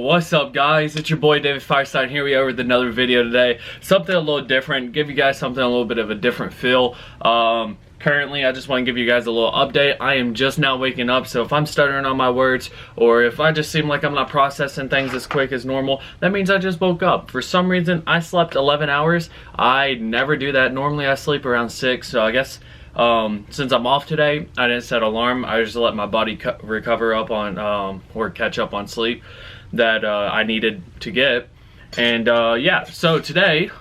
What's up, guys? It's your boy David Firestein. Here we are with another video today. Something a little different, give you guys something a little bit of a different feel. Currently, I just want to give you guys a little update. I am just now waking up, so if I'm stuttering on my words, or if I just seem like I'm not processing things as quick as normal, that means I just woke up. For some reason, I slept 11 hours. I never do that. Normally, I sleep around 6, so I guess since I'm off today, I didn't set an alarm. I just let my body recover up on, or catch up on sleep that I needed to get. And yeah, so today,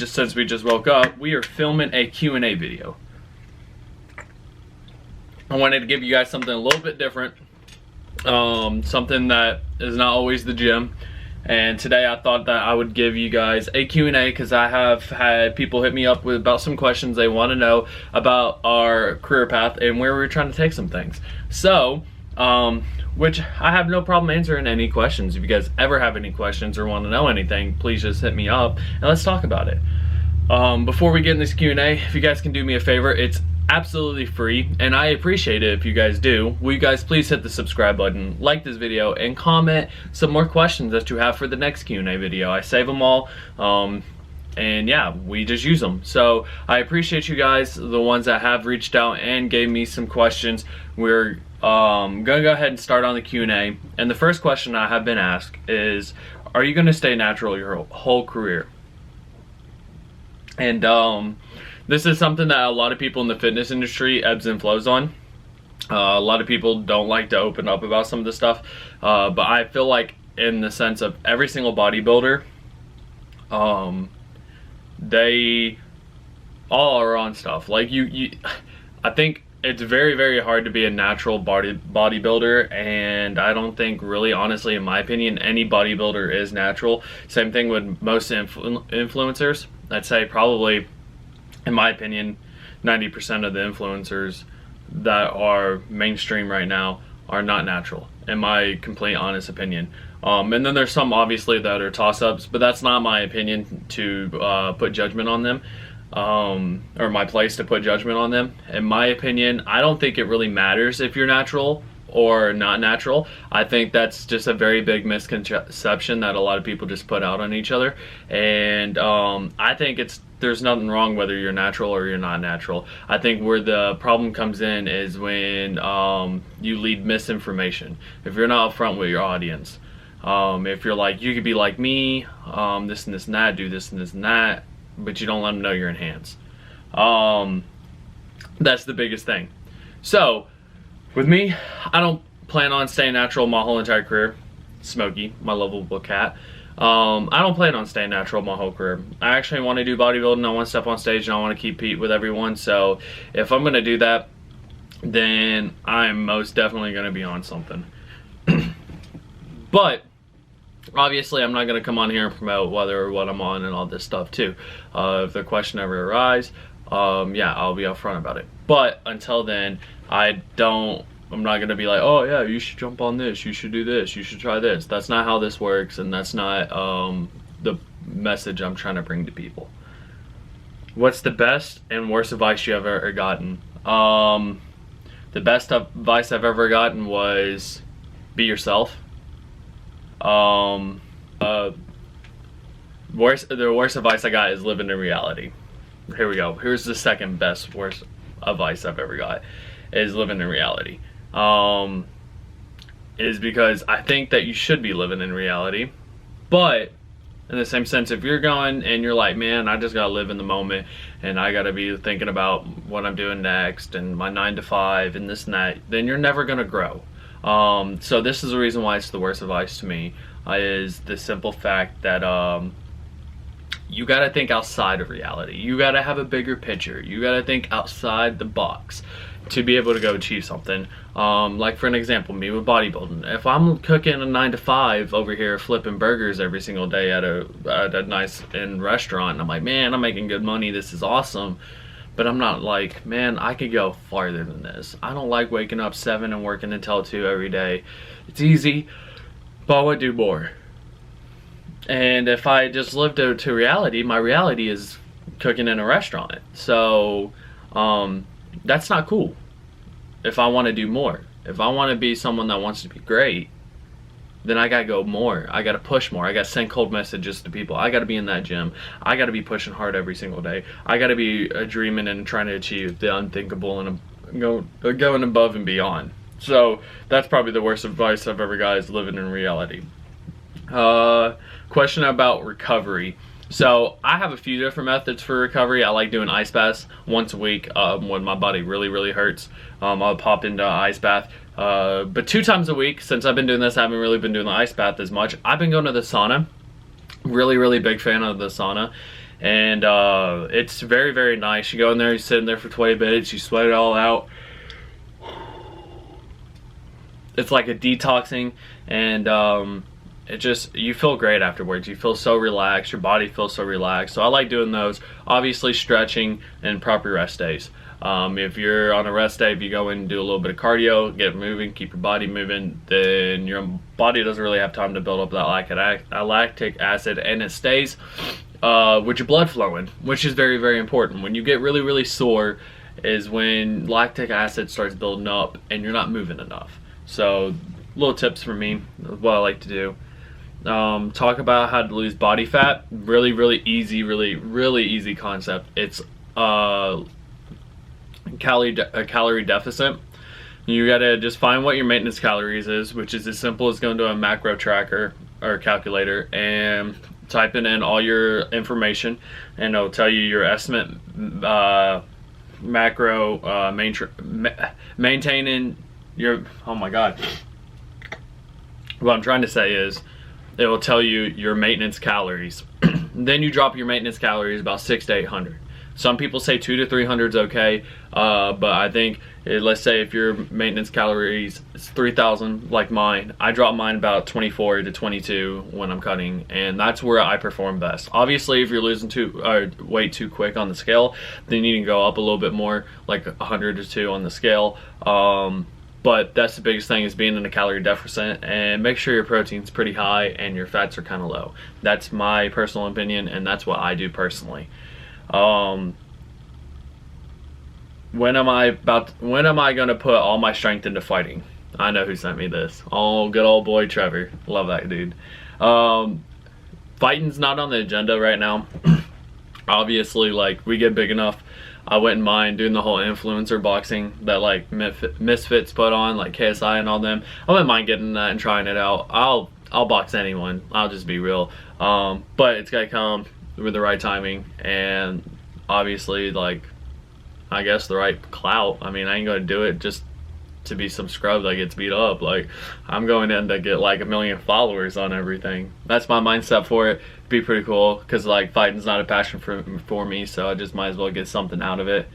since we just woke up, we are filming a Q&A video. I wanted to give you guys something a little bit different, something that is not always the gym. And today I thought that I would give you guys a Q&A because I have had people hit me up about some questions they want to know about our career path and where we're trying to take some things. So, which I have no problem answering any questions. If you guys ever have any questions or want to know anything, please just hit me up and let's talk about it. Before we get in this Q&A, if you guys can do me a favor, it's absolutely free and I appreciate it if you guys do. Will you guys please hit the subscribe button, like this video, and comment some more questions that you have for the next Q&A video. I save them all, and yeah, we just use them. So I appreciate you guys, the ones that have reached out and gave me some questions. We're gonna go ahead and start on the Q&A, and the first question I have been asked is, are you gonna stay natural your whole career? And this is something that a lot of people in the fitness industry ebbs and flows on. A lot of people don't like to open up about some of this stuff, but I feel like in the sense of every single bodybuilder, they all are on stuff. Like I think it's very, very hard to be a natural bodybuilder, and I don't think really, honestly, in my opinion, any bodybuilder is natural. Same thing with most influencers. I'd say probably, in my opinion, 90% of the influencers that are mainstream right now are not natural, in my complete honest opinion. And then there's some obviously that are toss-ups, but that's not my opinion to put judgment on them, or my place to put judgment on them. In my opinion, I don't think it really matters if you're natural or not natural. I think that's just a very big misconception that a lot of people just put out on each other. And I think there's nothing wrong whether you're natural or you're not natural. I think where the problem comes in is when you lead misinformation. If you're not upfront with your audience, if you're like, you could be like me, this and this and that, do this and this and that, but you don't let them know you're in hands. That's the biggest thing. So with me, I don't plan on staying natural my whole entire career. Smokey, my lovable cat. I don't plan on staying natural my whole career. I actually want to do bodybuilding. I want to step on stage and I want to compete with everyone. So if I'm going to do that, then I'm most definitely going to be on something. But obviously, I'm not going to come on here and promote whether or what I'm on and all this stuff too. If the question ever arises, yeah, I'll be upfront about it. But until then, I'm not going to be like, oh yeah, you should jump on this, you should do this, you should try this. That's not how this works, and that's not the message I'm trying to bring to people. What's the best and worst advice you have ever gotten? The best advice I've ever gotten was be yourself. The worst advice I got is living in reality. Here we go. Here's the second best worst advice I've ever got, is living in reality. Is because I think that you should be living in reality, but in the same sense, if you're going and you're like, man, I just gotta live in the moment and I gotta be thinking about what I'm doing next and my 9 to 5 and this and that, then you're never gonna grow. So this is the reason why it's the worst advice to me, is the simple fact that you gotta think outside of reality. You gotta have a bigger picture. You gotta think outside the box to be able to go achieve something. Like for an example, me with bodybuilding. If I'm cooking a 9 to 5 over here flipping burgers every single day at a nice end restaurant, and I'm like, man, I'm making good money, this is awesome. But I'm not like, man, I could go farther than this. I don't like waking up 7 and working until 2 every day. It's easy, but I would do more. And if I just lived to reality, my reality is cooking in a restaurant. So that's not cool. If I want to do more, if I want to be someone that wants to be great, then I gotta go more. I gotta push more. I gotta send cold messages to people. I gotta be in that gym. I gotta be pushing hard every single day. I gotta be dreaming and trying to achieve the unthinkable and going above and beyond. So that's probably the worst advice I've ever got, is living in reality. Question about recovery. So I have a few different methods for recovery. I like doing ice baths once a week when my body really hurts. I'll pop into an ice bath. But 2 times a week, since I've been doing this, I haven't really been doing the ice bath as much. I've been going to the sauna. Really big fan of the sauna. And it's very nice. You go in there, you sit in there for 20 minutes, you sweat it all out. It's like a detoxing, and you feel great afterwards. You feel so relaxed, your body feels so relaxed. So I like doing those. Obviously stretching and proper rest days. If you're on a rest day, if you go in and do a little bit of cardio, get moving, keep your body moving, then your body doesn't really have time to build up that lactic acid, and it stays with your blood flowing, which is very important. When you get really sore is when lactic acid starts building up and you're not moving enough. So little tips from me, what I like to do. Talk about how to lose body fat. Really easy, really easy concept. It's a calorie deficit. You gotta just find what your maintenance calories is, which is as simple as going to a macro tracker or calculator and typing in all your information, and it'll tell you your estimate macro maintaining your, oh my god, what I'm trying to say is it will tell you your maintenance calories. Then you drop your maintenance calories about 600 to 800. Some people say 200 to 300 is okay, but I think, let's say if your maintenance calories is 3,000 like mine, I drop mine about 24 to 22 when I'm cutting, and that's where I perform best. Obviously, if you're losing weight too quick on the scale, then you need to go up a little bit more, like 100 or 2 on the scale. But that's the biggest thing, is being in a calorie deficit, and make sure your protein's pretty high and your fats are kind of low. That's my personal opinion, and that's what I do personally. When am I gonna put all my strength into fighting? I know who sent me this. Oh, good old boy Trevor. Love that dude. Fighting's not on the agenda right now. Obviously, like, we get big enough, I wouldn't mind doing the whole influencer boxing that like Misfits put on, like KSI and all them. I wouldn't mind getting that and trying it out. I'll box anyone. I'll just be real. But it's gotta come with the right timing, and obviously, like, I guess the right clout. I mean, I ain't gonna do it just to be some scrub that gets beat up. Like, I'm going in to get like 1 million followers on everything. That's my mindset for it. Be pretty cool, because like fighting's not a passion for me, so I just might as well get something out of it.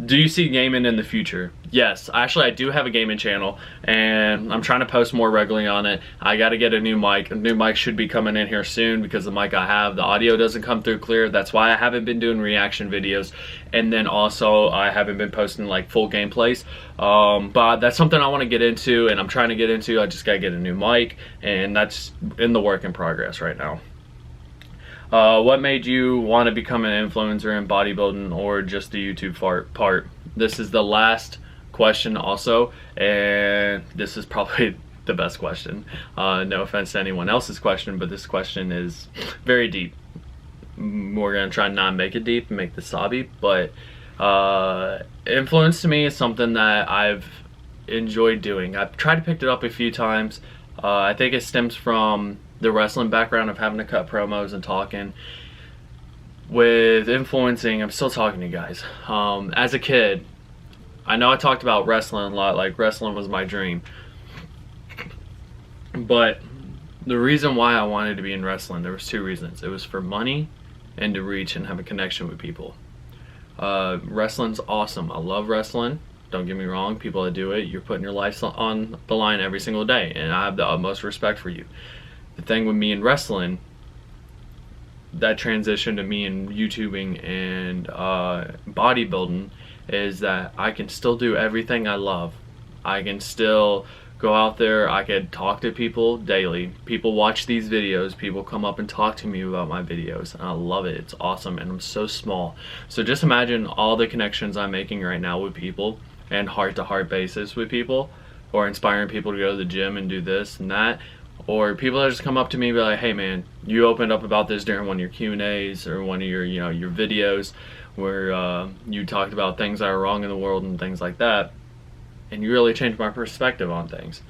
Do you see gaming in the future? Yes, actually I do have a gaming channel, and I'm trying to post more regularly on it. I got to get a new mic. A new mic should be coming in here soon, because the mic I have, the audio doesn't come through clear. That's why I haven't been doing reaction videos, and then also I haven't been posting like full gameplays. But that's something I want to get into, and I'm trying to get into. I just got to get a new mic, and that's in the work in progress right now. What made you want to become an influencer in bodybuilding, or just the YouTube part? This is the last question also, and this is probably the best question. No offense to anyone else's question, but this question is very deep. We're going to try and not make it deep and make this sobby, but influence to me is something that I've enjoyed doing. I've tried to pick it up a few times. I think it stems from the wrestling background of having to cut promos and talking. With influencing, I'm still talking to you guys. As a kid, I know I talked about wrestling a lot, like wrestling was my dream. But the reason why I wanted to be in wrestling, there was 2 reasons. It was for money and to reach and have a connection with people. Wrestling's awesome. I love wrestling. Don't get me wrong, people that do it, you're putting your life on the line every single day, and I have the utmost respect for you. The thing with me in wrestling, that transition to me in YouTubing and bodybuilding, is that I can still do everything I love. I can still go out there, I can talk to people daily. People watch these videos, people come up and talk to me about my videos, and I love it. It's awesome, and I'm so small. So just imagine all the connections I'm making right now with people, and heart-to-heart basis with people, or inspiring people to go to the gym and do this and that, or people that just come up to me and be like, hey man, you opened up about this during one of your Q&As or one of your, you know, your videos where you talked about things that are wrong in the world and things like that, and you really changed my perspective on things.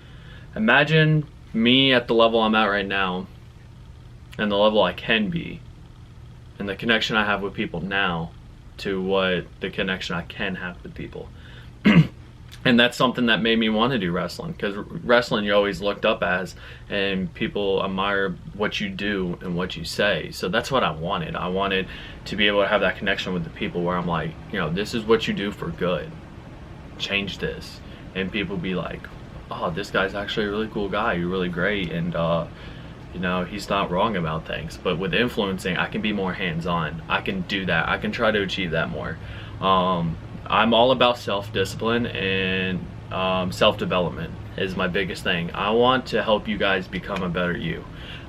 Imagine me at the level I'm at right now and the level I can be and the connection I have with people now to what the connection I can have with people. And that's something that made me want to do wrestling, because wrestling you're always looked up as, and people admire what you do and what you say. So that's what I wanted. I wanted to be able to have that connection with the people where I'm like, you know, this is what you do for good. Change this. And people be like, oh, this guy's actually a really cool guy. You're really great. And, you know, he's not wrong about things. But with influencing, I can be more hands-on. I can do that. I can try to achieve that more. I'm all about self-discipline and self-development is my biggest thing. I want to help you guys become a better you.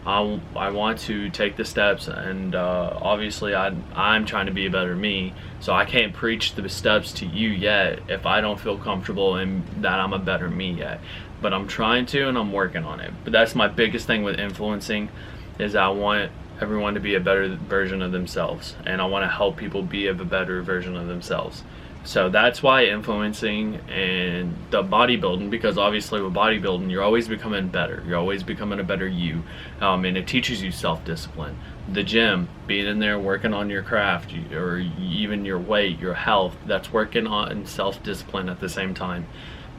I want to take the steps, and obviously I'm trying to be a better me, so I can't preach the steps to you yet if I don't feel comfortable in that I'm a better me yet. But I'm trying to, and I'm working on it. But that's my biggest thing with influencing, is I want everyone to be a better version of themselves, and I want to help people be a better version of themselves. So that's why influencing and the bodybuilding, because obviously with bodybuilding you're always becoming better, you're always becoming a better you, and it teaches you self-discipline. The gym, being in there working on your craft, or even your weight, your health, that's working on self-discipline at the same time.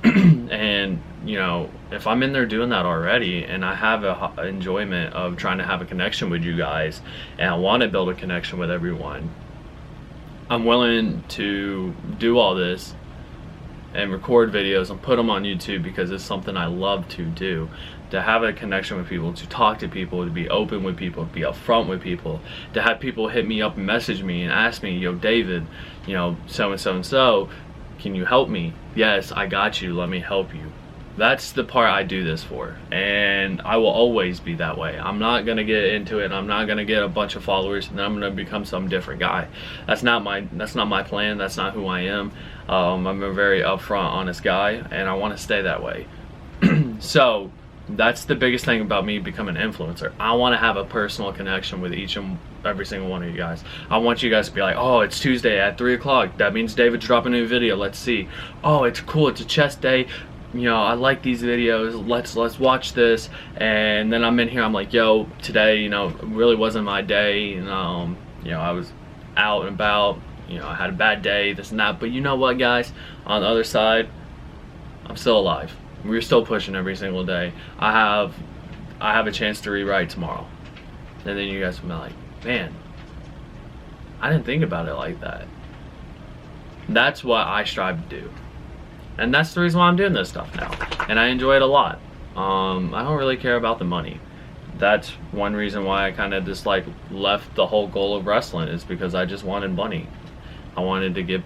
And you know, if I'm in there doing that already, and I have a enjoyment of trying to have a connection with you guys, and I want to build a connection with everyone, I'm willing to do all this and record videos and put them on YouTube, because it's something I love to do, to have a connection with people, to talk to people, to be open with people, to be upfront with people, to have people hit me up and message me and ask me, yo David, you know, so and so and so, can you help me? Yes, I got you, let me help you. That's the part I do this for, and I will always be that way. I'm not gonna get into it. I'm not gonna get a bunch of followers and then I'm gonna become some different guy. That's not my plan. That's not who I am. I'm a very upfront, honest guy, and I want to stay that way. So that's the biggest thing about me becoming an influencer. I want to have a personal connection with each and every single one of you guys. I want you guys to be like, oh, it's Tuesday at 3 o'clock. That means David's dropping a new video. Let's see. Oh, it's cool. It's a chest day. You know, I like these videos, let's watch this. And then I'm in here, I'm like, yo, today, you know, really wasn't my day, and you know, I was out and about, you know, I had a bad day, this and that. But you know what, guys, on the other side, I'm still alive. We're still pushing every single day. I have a chance to rewrite tomorrow. And then you guys will be like, man, I didn't think about it like that. That's what I strive to do. And that's the reason why I'm doing this stuff now. And I enjoy it a lot. I don't really care about the money. That's one reason why I kind of just like left the whole goal of wrestling, is because I just wanted money. I wanted to get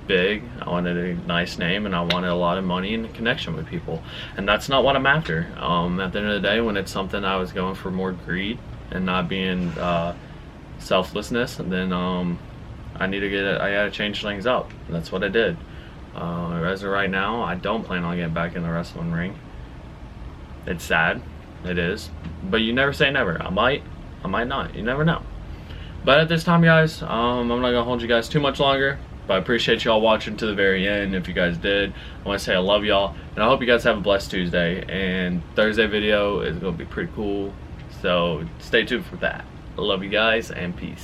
big, I wanted a nice name, and I wanted a lot of money and connection with people. And that's not what I'm after. At the end of the day, when it's something I was going for more greed and not being selflessness, then I gotta change things up. And that's what I did. As of right now, I don't plan on getting back in the wrestling ring. It's sad, it is, but you never say never. I might not, you never know. But at this time, guys, I'm not gonna hold you guys too much longer, but I appreciate y'all watching to the very end. If you guys did, I want to say I love y'all, and I hope you guys have a blessed Tuesday. And Thursday video is gonna be pretty cool, so stay tuned for that. I love you guys, and peace.